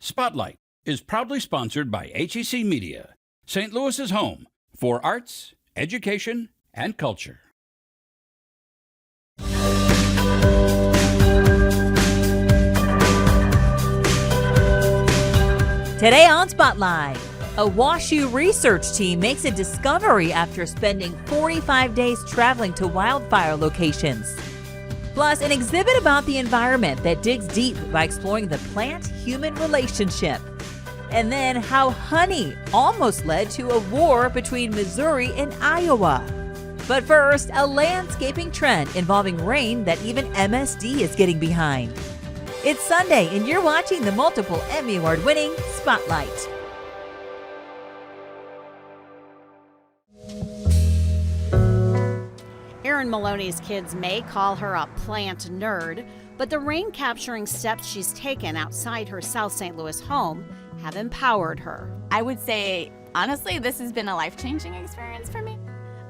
Spotlight is proudly sponsored by HEC Media, St. Louis's home for arts, education, and culture. Today on Spotlight, a WashU research team makes a discovery after spending 45 days traveling to wildfire locations. Plus, an exhibit about the environment that digs deep by exploring the plant-human relationship. And then how honey almost led to a war between Missouri and Iowa. But first, a landscaping trend involving rain that even MSD is getting behind. It's Sunday, and you're watching the multiple Emmy Award-winning Spotlight. Erin Maloney's kids may call her a plant nerd, but the rain capturing steps she's taken outside her South St. Louis home have empowered her. I would say, honestly, this has been a life-changing experience for me.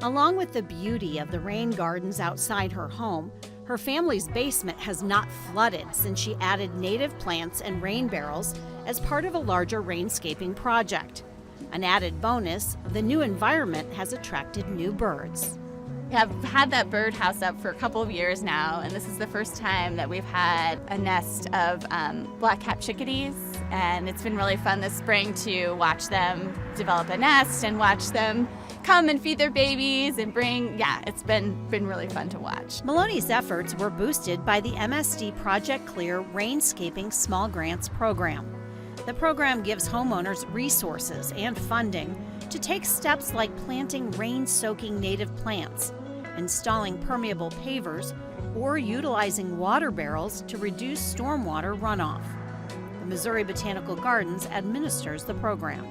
Along with the beauty of the rain gardens outside her home, her family's basement has not flooded since she added native plants and rain barrels as part of a larger rainscaping project. An added bonus, the new environment has attracted new birds. I've had that birdhouse up for a couple of years now, and this is the first time that we've had a nest of black-capped chickadees, and it's been really fun this spring to watch them develop a nest and watch them come and feed their babies and it's been really fun to watch. Maloney's efforts were boosted by the MSD Project Clear Rainscaping Small Grants Program. The program gives homeowners resources and funding to take steps like planting rain-soaking native plants, installing permeable pavers, or utilizing water barrels to reduce stormwater runoff. The Missouri Botanical Gardens administers the program.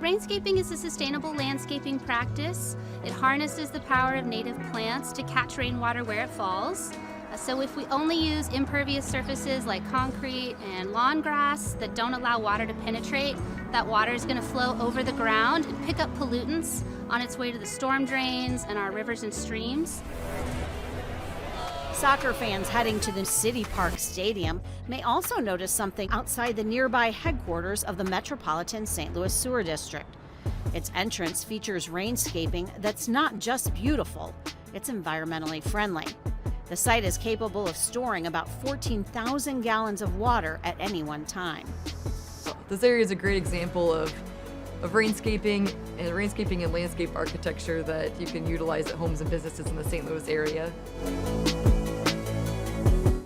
Rainscaping is a sustainable landscaping practice. It harnesses the power of native plants to catch rainwater where it falls. So if we only use impervious surfaces like concrete and lawn grass that don't allow water to penetrate, that water is going to flow over the ground and pick up pollutants on its way to the storm drains and our rivers and streams. Soccer fans heading to the City Park Stadium may also notice something outside the nearby headquarters of the Metropolitan St. Louis Sewer District. Its entrance features rainscaping that's not just beautiful, it's environmentally friendly. The site is capable of storing about 14,000 gallons of water at any one time. This area is a great example of rainscaping and landscape architecture that you can utilize at homes and businesses in the St. Louis area.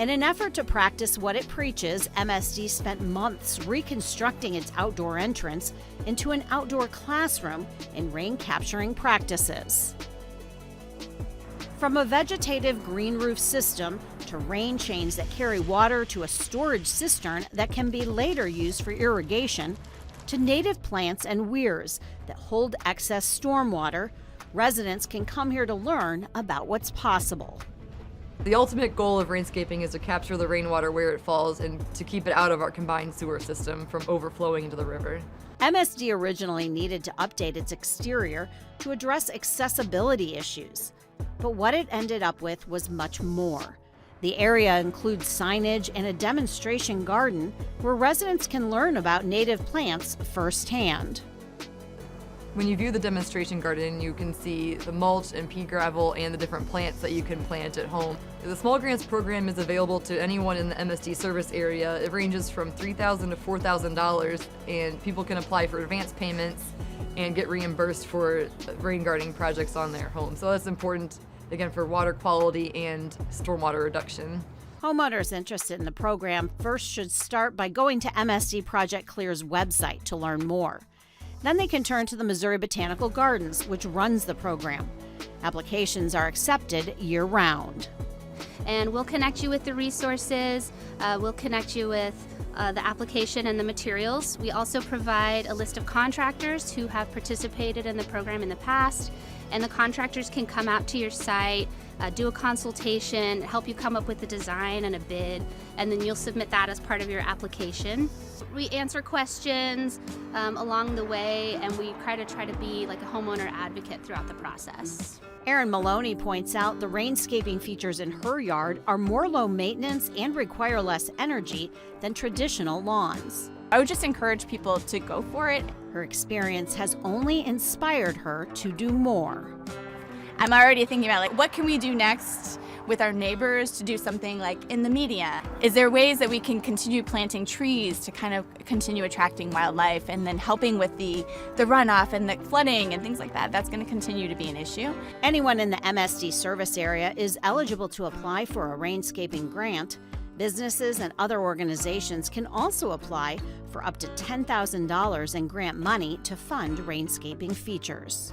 In an effort to practice what it preaches, MSD spent months reconstructing its outdoor entrance into an outdoor classroom in rain capturing practices. From a vegetative green roof system to rain chains that carry water to a storage cistern that can be later used for irrigation, to native plants and weirs that hold excess stormwater, residents can come here to learn about what's possible. The ultimate goal of rainscaping is to capture the rainwater where it falls and to keep it out of our combined sewer system from overflowing into the river. MSD originally needed to update its exterior to address accessibility issues. But what it ended up with was much more. The area includes signage and a demonstration garden where residents can learn about native plants firsthand. When you view the demonstration garden, you can see the mulch and pea gravel and the different plants that you can plant at home. The Small Grants program is available to anyone in the MSD service area. It ranges from $3,000 to $4,000, and people can apply for advance payments and get reimbursed for rain gardening projects on their home. So that's important, again, for water quality and stormwater reduction. Homeowners interested in the program first should start by going to MSD Project Clear's website to learn more. Then they can turn to the Missouri Botanical Gardens, which runs the program. Applications are accepted year-round. And we'll connect you with the resources, we'll connect you with the application and the materials. We also provide a list of contractors who have participated in the program in the past, and the contractors can come out to your site, do a consultation, help you come up with a design and a bid, and then you'll submit that as part of your application. We answer questions along the way, and we try to be like a homeowner advocate throughout the process. Erin Maloney points out the rainscaping features in her yard are more low maintenance and require less energy than traditional lawns. I would just encourage people to go for it. Her experience has only inspired her to do more. I'm already thinking about what can we do next with our neighbors to do something like in the media? Is there ways that we can continue planting trees to kind of continue attracting wildlife and then helping with the runoff and the flooding and things like that? That's going to continue to be an issue. Anyone in the MSD service area is eligible to apply for a Rainscaping grant. Businesses and other organizations can also apply for up to $10,000 in grant money to fund Rainscaping features.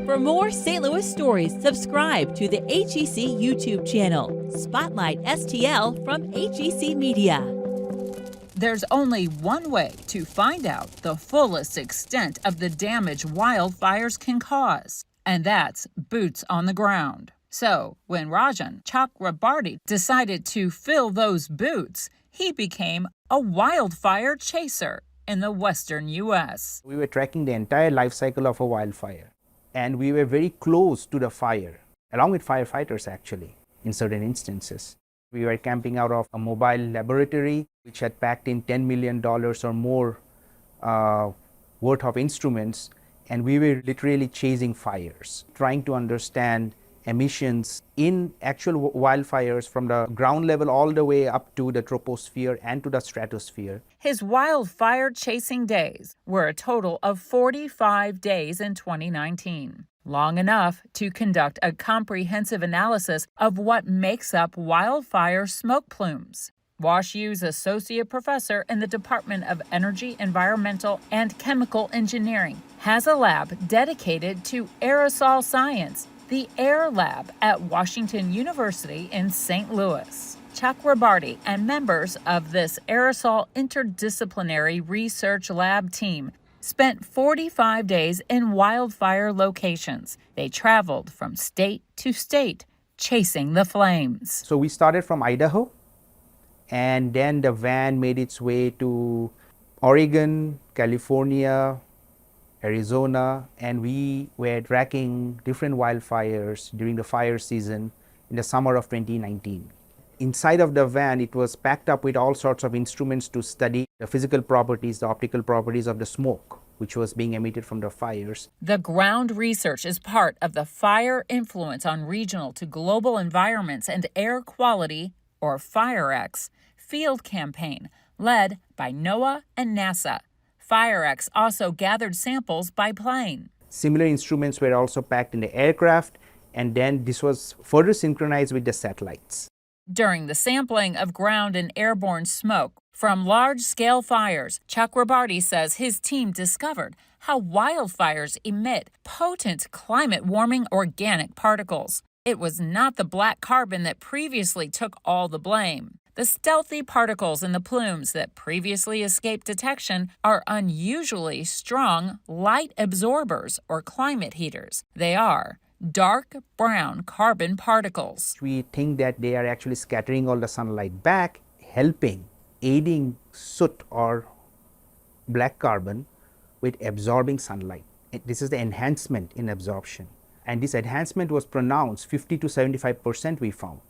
For more St. Louis stories, subscribe to the HEC YouTube channel. Spotlight STL from HEC Media. There's only one way to find out the fullest extent of the damage wildfires can cause, and that's boots on the ground. So, when Rajan Chakrabarty decided to fill those boots, he became a wildfire chaser in the western U.S. We were tracking the entire life cycle of a wildfire, and we were very close to the fire, along with firefighters actually, in certain instances. We were camping out of a mobile laboratory which had packed in $10 million or more worth of instruments, and we were literally chasing fires, trying to understand emissions in actual wildfires from the ground level all the way up to the troposphere and to the stratosphere. His wildfire chasing days were a total of 45 days in 2019, long enough to conduct a comprehensive analysis of what makes up wildfire smoke plumes. WashU's associate professor in the Department of Energy, Environmental, and Chemical Engineering has a lab dedicated to aerosol science, the Air Lab at Washington University in St. Louis. Chakrabarty and members of this aerosol interdisciplinary research lab team spent 45 days in wildfire locations. They traveled from state to state, chasing the flames. So we started from Idaho, and then the van made its way to Oregon, California, Arizona, and we were tracking different wildfires during the fire season in the summer of 2019. Inside of the van, it was packed up with all sorts of instruments to study the physical properties, the optical properties of the smoke, which was being emitted from the fires. The ground research is part of the Fire Influence on Regional to Global Environments and Air Quality, or FIREX, field campaign led by NOAA and NASA. FIREX also gathered samples by plane. Similar instruments were also packed in the aircraft, and then this was further synchronized with the satellites. During the sampling of ground and airborne smoke from large-scale fires, Chakrabarty says his team discovered how wildfires emit potent climate-warming organic particles. It was not the black carbon that previously took all the blame. The stealthy particles in the plumes that previously escaped detection are unusually strong light absorbers or climate heaters. They are dark brown carbon particles. We think that they are actually scattering all the sunlight back, aiding soot or black carbon with absorbing sunlight. This is the enhancement in absorption. And this enhancement was pronounced 50 to 75% we found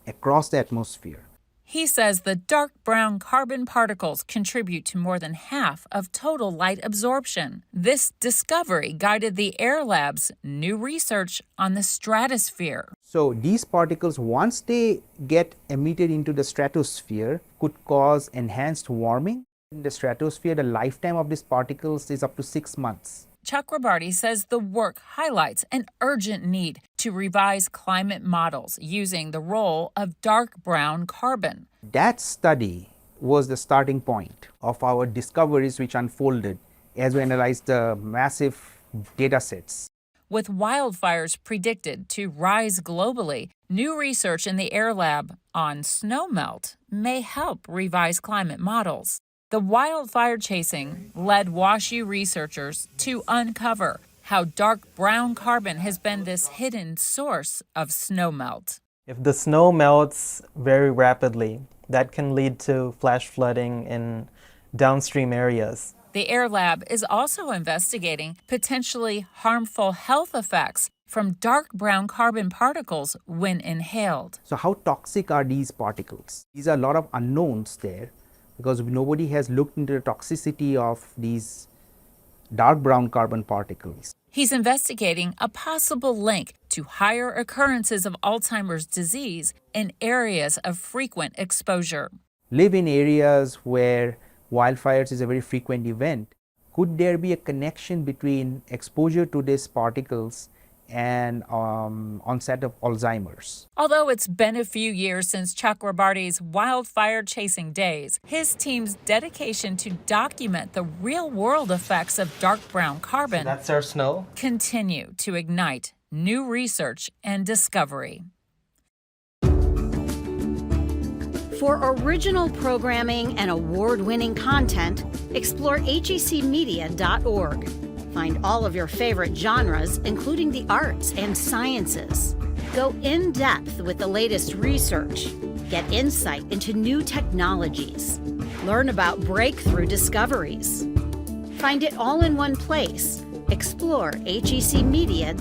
across the atmosphere. He says the dark brown carbon particles contribute to more than half of total light absorption. This discovery guided the Air Lab's new research on the stratosphere. So these particles, once they get emitted into the stratosphere, could cause enhanced warming. In the stratosphere, the lifetime of these particles is up to 6 months. Chakrabarty says the work highlights an urgent need to revise climate models using the role of dark brown carbon. That study was the starting point of our discoveries which unfolded as we analyzed the massive data sets. With wildfires predicted to rise globally, new research in the Air Lab on snowmelt may help revise climate models. The wildfire chasing led WashU researchers to uncover how dark brown carbon has been this hidden source of snowmelt. If the snow melts very rapidly, that can lead to flash flooding in downstream areas. The Air Lab is also investigating potentially harmful health effects from dark brown carbon particles when inhaled. So how toxic are these particles? These are a lot of unknowns there. because nobody has looked into the toxicity of these dark brown carbon particles. He's investigating a possible link to higher occurrences of Alzheimer's disease in areas of frequent exposure. Live in areas where wildfires is a very frequent event. Could there be a connection between exposure to these particles and onset of Alzheimer's? Although it's been a few years since Chakrabarty's wildfire chasing days, his team's dedication to document the real-world effects of dark brown carbon So that's our snow. continue to ignite new research and discovery. For original programming and award-winning content, explore hecmedia.org. Find all of your favorite genres, including the arts and sciences. Go in-depth with the latest research. Get insight into new technologies. Learn about breakthrough discoveries. Find it all in one place. Explore hecmedia.org.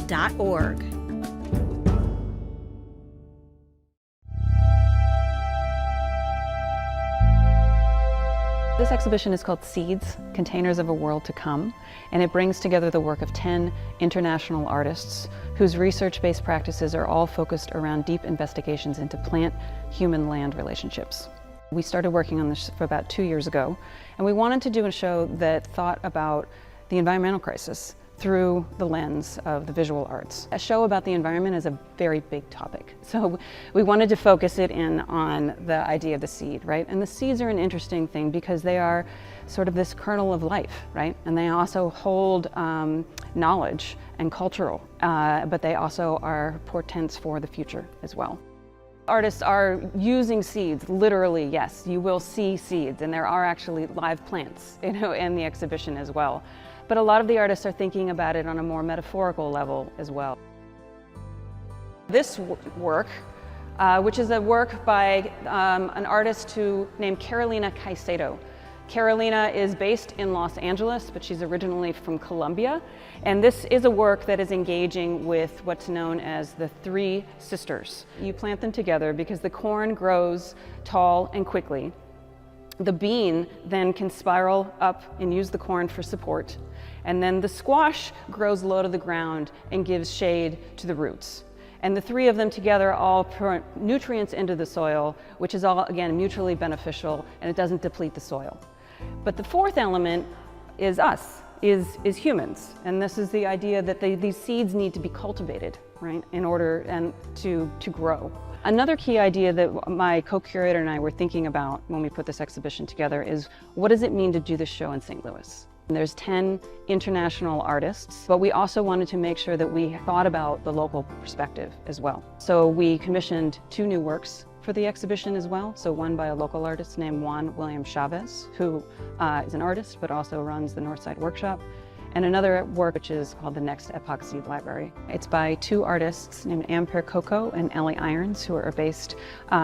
This exhibition is called Seeds, Containers of a World to Come, and it brings together the work of 10 international artists whose research-based practices are all focused around deep investigations into plant-human-land relationships. We started working on this for about 2 years ago, and we wanted to do a show that thought about the environmental crisis through the lens of the visual arts. A show about the environment is a very big topic. So we wanted to focus it in on the idea of the seed, right? And the seeds are an interesting thing because they are sort of this kernel of life, right? And they also hold knowledge and cultural, but they also are portents for the future as well. Artists are using seeds, literally, yes, you will see seeds, and there are actually live plants, in the exhibition as well. But a lot of the artists are thinking about it on a more metaphorical level as well. This work, which is a work by an artist named Carolina Caicedo. Carolina is based in Los Angeles, but she's originally from Colombia. And this is a work that is engaging with what's known as the 3 sisters. You plant them together because the corn grows tall and quickly. The bean then can spiral up and use the corn for support. And then the squash grows low to the ground and gives shade to the roots. And the 3 of them together all put nutrients into the soil, which is all, again, mutually beneficial, and it doesn't deplete the soil. But the 4th element is us, is humans. And this is the idea that these seeds need to be cultivated, right, in order to grow. Another key idea that my co-curator and I were thinking about when we put this exhibition together is, what does it mean to do this show in St. Louis? And there's 10 international artists, but we also wanted to make sure that we thought about the local perspective as well. So we commissioned 2 new works for the exhibition as well. So one by a local artist named Juan William Chavez, who is an artist but also runs the Northside Workshop. And another work which is called the Next Epoch Seed Library. It's by 2 artists named Ampere Coco and Ellie Irons, who are based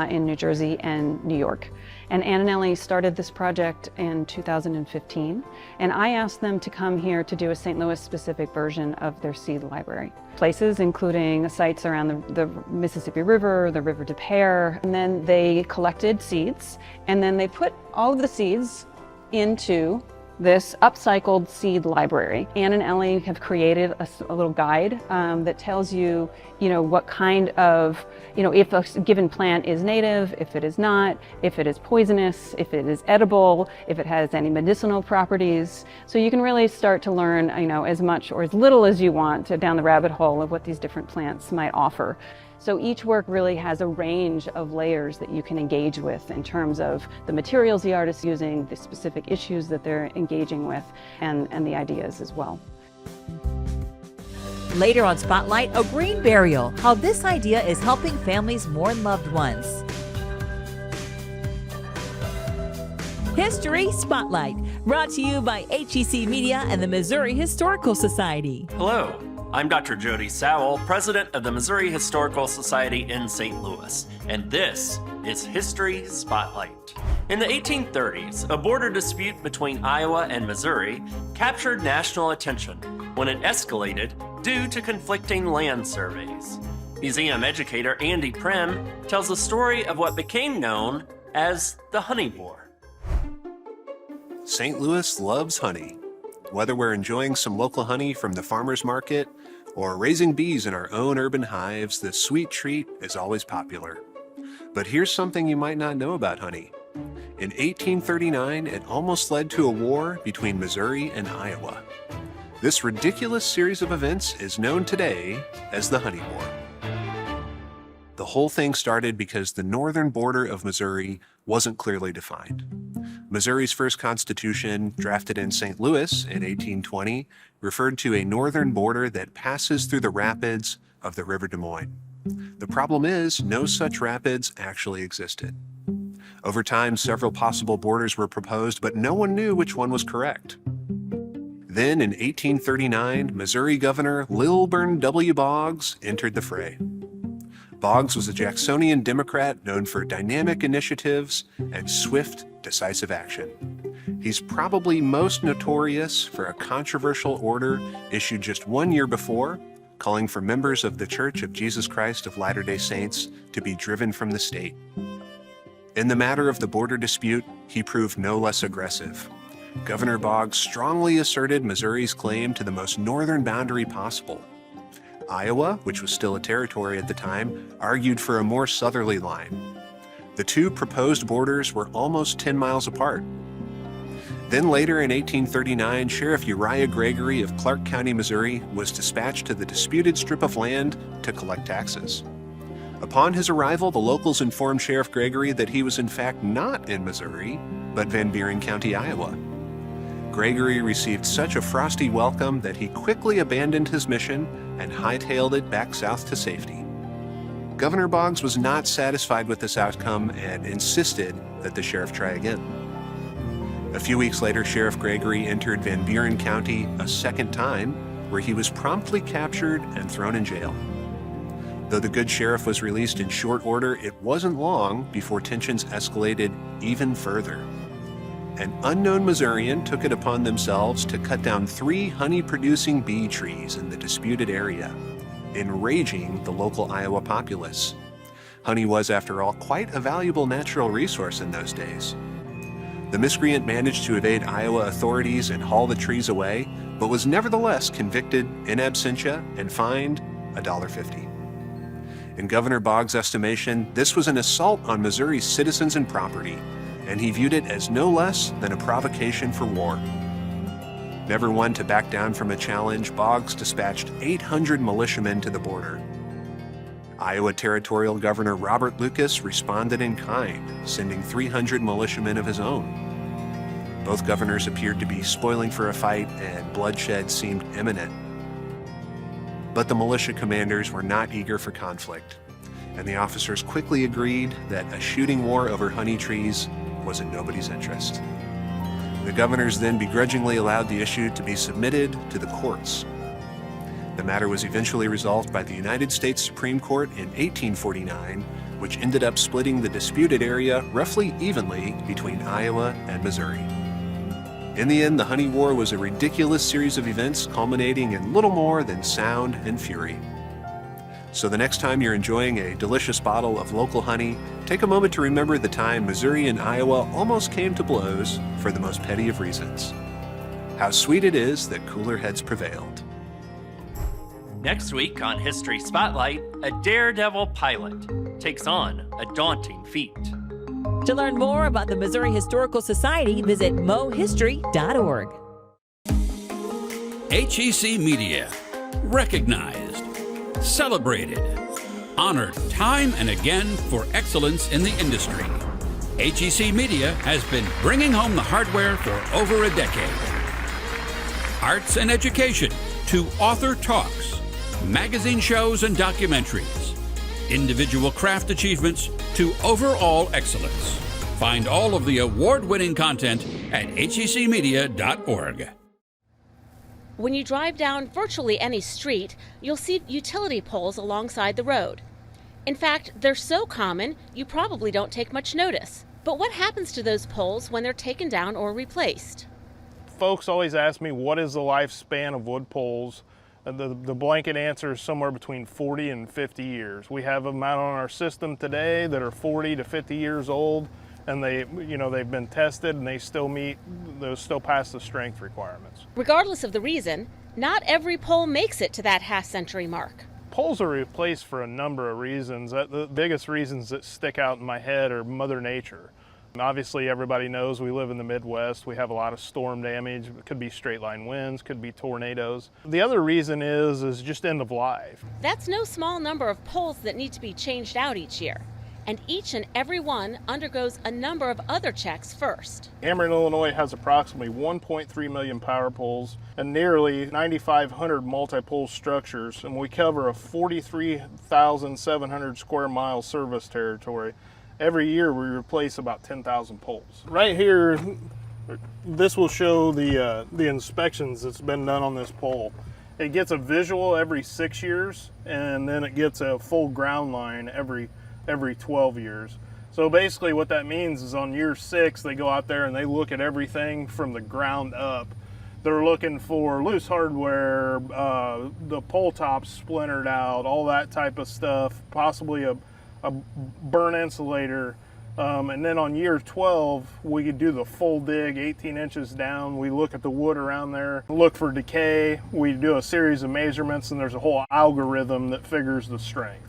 in New Jersey and New York. And Ann and Ellie started this project in 2015, and I asked them to come here to do a St. Louis specific version of their seed library. Places including sites around the Mississippi River, the River Des Peres, and then they collected seeds, and then they put all of the seeds into this upcycled seed library. Ann and Ellie have created a little guide that tells you, what kind of, if a given plant is native, if it is not, if it is poisonous, if it is edible, if it has any medicinal properties. So you can really start to learn, as much or as little as you want down the rabbit hole of what these different plants might offer. So each work really has a range of layers that you can engage with in terms of the materials the artist's using, the specific issues that they're engaging with, and the ideas as well. Later on Spotlight, a green burial, how this idea is helping families mourn loved ones. History Spotlight, brought to you by HEC Media and the Missouri Historical Society. Hello. I'm Dr. Jody Sowell, president of the Missouri Historical Society in St. Louis, and this is History Spotlight. In the 1830s, a border dispute between Iowa and Missouri captured national attention when it escalated due to conflicting land surveys. Museum educator Andy Prim tells the story of what became known as the Honey War. St. Louis loves honey. Whether we're enjoying some local honey from the farmer's market or raising bees in our own urban hives, the sweet treat is always popular. But here's something you might not know about honey. In 1839, it almost led to a war between Missouri and Iowa. This ridiculous series of events is known today as the Honey War. The whole thing started because the northern border of Missouri wasn't clearly defined. Missouri's first constitution, drafted in St. Louis in 1820, referred to a northern border that passes through the rapids of the River Des Moines. The problem is, no such rapids actually existed. Over time, several possible borders were proposed, but no one knew which one was correct. Then, in 1839, Missouri Governor Lilburn W. Boggs entered the fray. Boggs was a Jacksonian Democrat known for dynamic initiatives and swift, decisive action. He's probably most notorious for a controversial order issued just 1 year before, calling for members of the Church of Jesus Christ of Latter-day Saints to be driven from the state. In the matter of the border dispute, he proved no less aggressive. Governor Boggs strongly asserted Missouri's claim to the most northern boundary possible. Iowa, which was still a territory at the time, argued for a more southerly line. The two proposed borders were almost 10 miles apart. Then later in 1839, Sheriff Uriah Gregory of Clark County, Missouri, was dispatched to the disputed strip of land to collect taxes. Upon his arrival, the locals informed Sheriff Gregory that he was in fact not in Missouri, but Van Buren County, Iowa. Gregory received such a frosty welcome that he quickly abandoned his mission and hightailed it back south to safety. Governor Boggs was not satisfied with this outcome and insisted that the sheriff try again. A few weeks later, Sheriff Gregory entered Van Buren County a second time, where he was promptly captured and thrown in jail. Though the good sheriff was released in short order, it wasn't long before tensions escalated even further. An unknown Missourian took it upon themselves to cut down 3 honey-producing bee trees in the disputed area, enraging the local Iowa populace. Honey was, after all, quite a valuable natural resource in those days. The miscreant managed to evade Iowa authorities and haul the trees away, but was nevertheless convicted in absentia and fined $1.50. In Governor Boggs' estimation, this was an assault on Missouri's citizens and property, and he viewed it as no less than a provocation for war. Never one to back down from a challenge, Boggs dispatched 800 militiamen to the border. Iowa Territorial Governor Robert Lucas responded in kind, sending 300 militiamen of his own. Both governors appeared to be spoiling for a fight, and bloodshed seemed imminent. But the militia commanders were not eager for conflict, and the officers quickly agreed that a shooting war over honey trees was in nobody's interest. The governors then begrudgingly allowed the issue to be submitted to the courts. The matter was eventually resolved by the United States Supreme Court in 1849, which ended up splitting the disputed area roughly evenly between Iowa and Missouri. In the end, the Honey War was a ridiculous series of events culminating in little more than sound and fury. So the next time you're enjoying a delicious bottle of local honey, take a moment to remember the time Missouri and Iowa almost came to blows for the most petty of reasons. How sweet it is that cooler heads prevailed. Next week on History Spotlight, a daredevil pilot takes on a daunting feat. To learn more about the Missouri Historical Society, visit mohistory.org. HEC Media. Recognized, celebrated, honored time and again for excellence in the industry. HEC Media has been bringing home the hardware for over a decade. Arts and education to author talks, magazine shows and documentaries, individual craft achievements to overall excellence. Find all of the award-winning content at hecmedia.org. When you drive down virtually any street, you'll see utility poles alongside the road. In fact, they're so common, you probably don't take much notice. But what happens to those poles when they're taken down or replaced? Folks always ask me, what is the lifespan of wood poles? The blanket answer is somewhere between 40 and 50 years. We have them out on our system today that are 40 to 50 years old, and they've been tested and they still pass the strength requirements. Regardless of the reason, not every pole makes it to that half-century mark. Poles are replaced for a number of reasons. The biggest reasons that stick out in my head are Mother Nature. Obviously, everybody knows we live in the Midwest. We have a lot of storm damage. It could be straight line winds, could be tornadoes. The other reason is just end of life. That's no small number of poles that need to be changed out each year. And each and every one undergoes a number of other checks first. Ameren, Illinois has approximately 1.3 million power poles and nearly 9,500 multi-pole structures, and we cover a 43,700 square mile service territory. Every year we replace about 10,000 poles. Right here, this will show the inspections that's been done on this pole. It gets a visual every 6 years, and then it gets a full ground line every 12 years. So basically what that means is on year 6, they go out there and they look at everything from the ground up. They're looking for loose hardware, the pole tops splintered out, all that type of stuff, possibly a burn insulator. And then on year 12, we could do the full dig 18 inches down. We look at the wood around there, look for decay. We do a series of measurements, and there's a whole algorithm that figures the strength.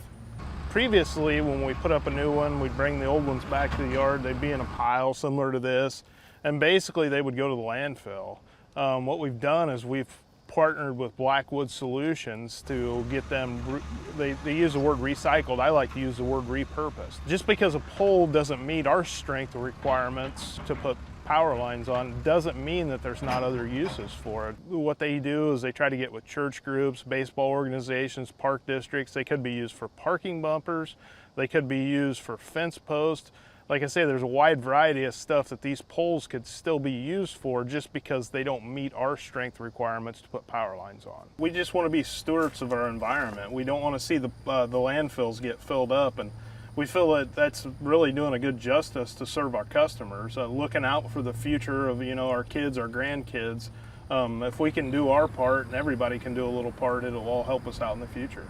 Previously, when we put up a new one, we'd bring the old ones back to the yard. They'd be in a pile similar to this, and basically they would go to the landfill. What we've done is we've partnered with Blackwood Solutions to get them, they use the word recycled. I like to use the word repurposed. Just because a pole doesn't meet our strength requirements to put power lines on doesn't mean that there's not other uses for it. What they do is they try to get with church groups, baseball organizations, park districts. They could be used for parking bumpers. They could be used for fence posts. Like I say, there's a wide variety of stuff that these poles could still be used for just because they don't meet our strength requirements to put power lines on. We just want to be stewards of our environment. We don't want to see the landfills get filled up, and we feel that that's really doing a good justice to serve our customers, looking out for the future of our kids, our grandkids. If we can do our part and everybody can do a little part, it'll all help us out in the future.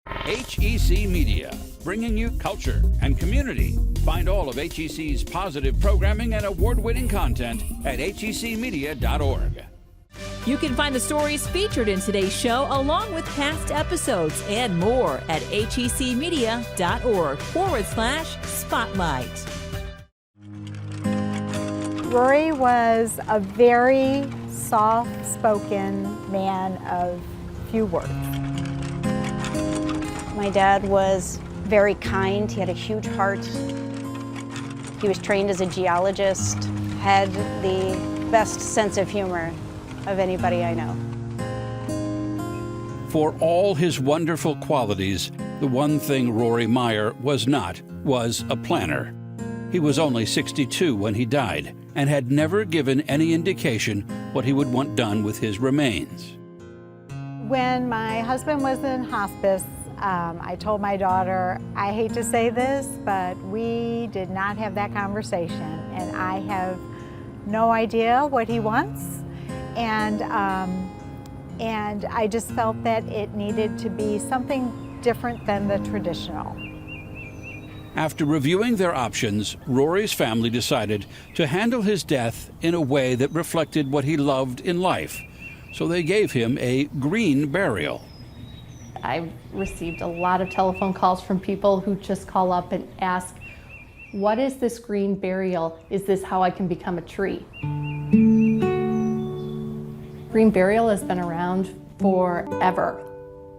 HEC Media, bringing you culture and community. Find all of HEC's positive programming and award-winning content at hecmedia.org. You can find the stories featured in today's show along with past episodes and more at hecmedia.org/spotlight. Rory was a very soft-spoken man of few words. My dad was very kind. He had a huge heart. He was trained as a geologist, had the best sense of humor of anybody I know. For all his wonderful qualities, the one thing Rory Meyer was not was a planner. He was only 62 when he died and had never given any indication what he would want done with his remains. When my husband was in hospice, I told my daughter, I hate to say this, but we did not have that conversation, and I have no idea what he wants, and I just felt that it needed to be something different than the traditional. After reviewing their options, Rory's family decided to handle his death in a way that reflected what he loved in life, so they gave him a green burial. I've received a lot of telephone calls from people who just call up and ask, what is this green burial? Is this how I can become a tree? Green burial has been around forever.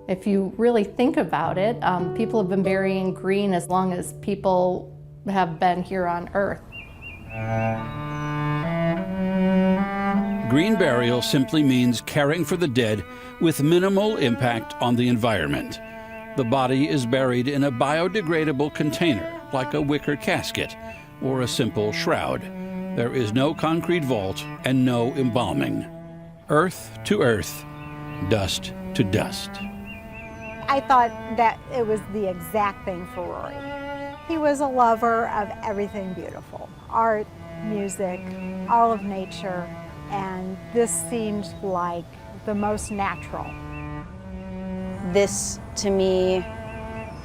If you really think about it, people have been burying green as long as people have been here on Earth. Green burial simply means caring for the dead with minimal impact on the environment. The body is buried in a biodegradable container, like a wicker casket or a simple shroud. There is no concrete vault and no embalming. Earth to earth, dust to dust. I thought that it was the exact thing for Rory. He was a lover of everything beautiful, art, music, all of nature, and this seemed like the most natural. This, to me,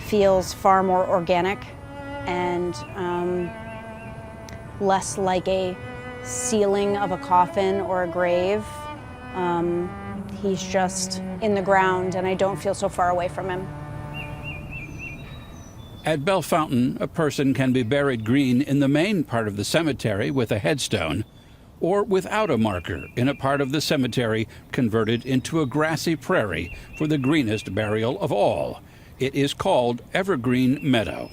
feels far more organic and less like a ceiling of a coffin or a grave. He's just in the ground, and I don't feel so far away from him. At Bell Fountain, a person can be buried green in the main part of the cemetery with a headstone, or without a marker in a part of the cemetery converted into a grassy prairie for the greenest burial of all. It is called Evergreen Meadow.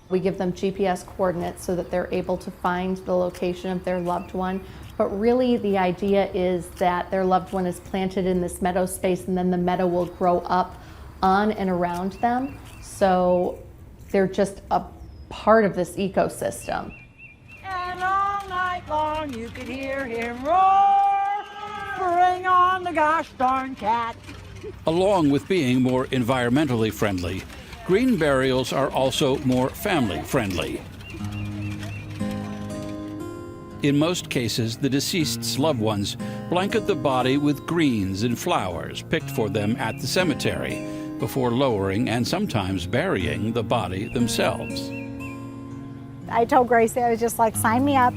We give them GPS coordinates so that they're able to find the location of their loved one. But really the idea is that their loved one is planted in this meadow space, and then the meadow will grow up on and around them. So they're just a part of this ecosystem. And all night long you can hear him roar, bring on the gosh darn cat. Along with being more environmentally friendly, green burials are also more family friendly. In most cases, the deceased's loved ones blanket the body with greens and flowers picked for them at the cemetery before lowering and sometimes burying the body themselves. I told Gracie, I was just like, sign me up,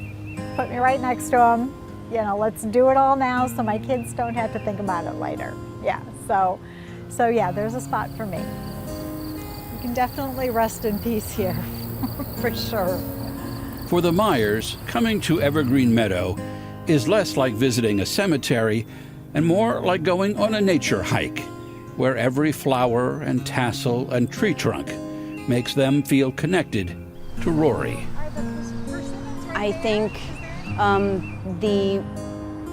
put me right next to him. You know, let's do it all now so my kids don't have to think about it later. Yeah, so yeah, there's a spot for me. You can definitely rest in peace here, for sure. For the Myers, coming to Evergreen Meadow is less like visiting a cemetery and more like going on a nature hike, where every flower and tassel and tree trunk makes them feel connected to Rory. I think the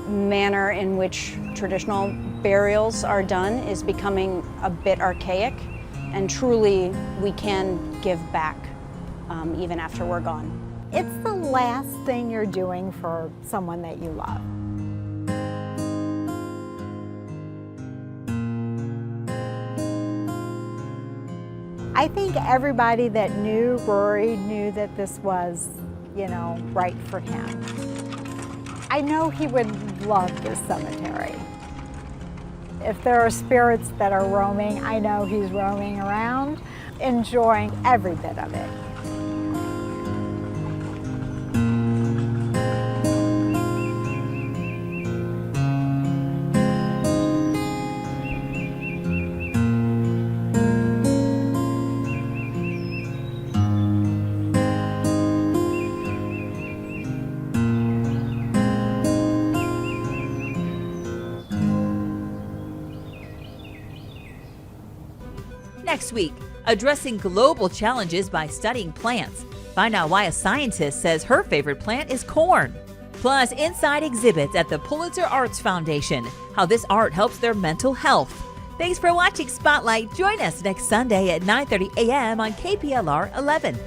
manner in which traditional burials are done is becoming a bit archaic, and truly we can give back even after we're gone. It's the last thing you're doing for someone that you love. I think everybody that knew Rory knew that this was, you know, right for him. I know he would love this cemetery. If there are spirits that are roaming, I know he's roaming around, enjoying every bit of it. Next week, addressing global challenges by studying plants. Find out why a scientist says her favorite plant is corn. Plus, inside exhibits at the Pulitzer Arts Foundation, how this art helps their mental health. Thanks for watching Spotlight. Join us next Sunday at 9:30 a.m. on KPLR 11.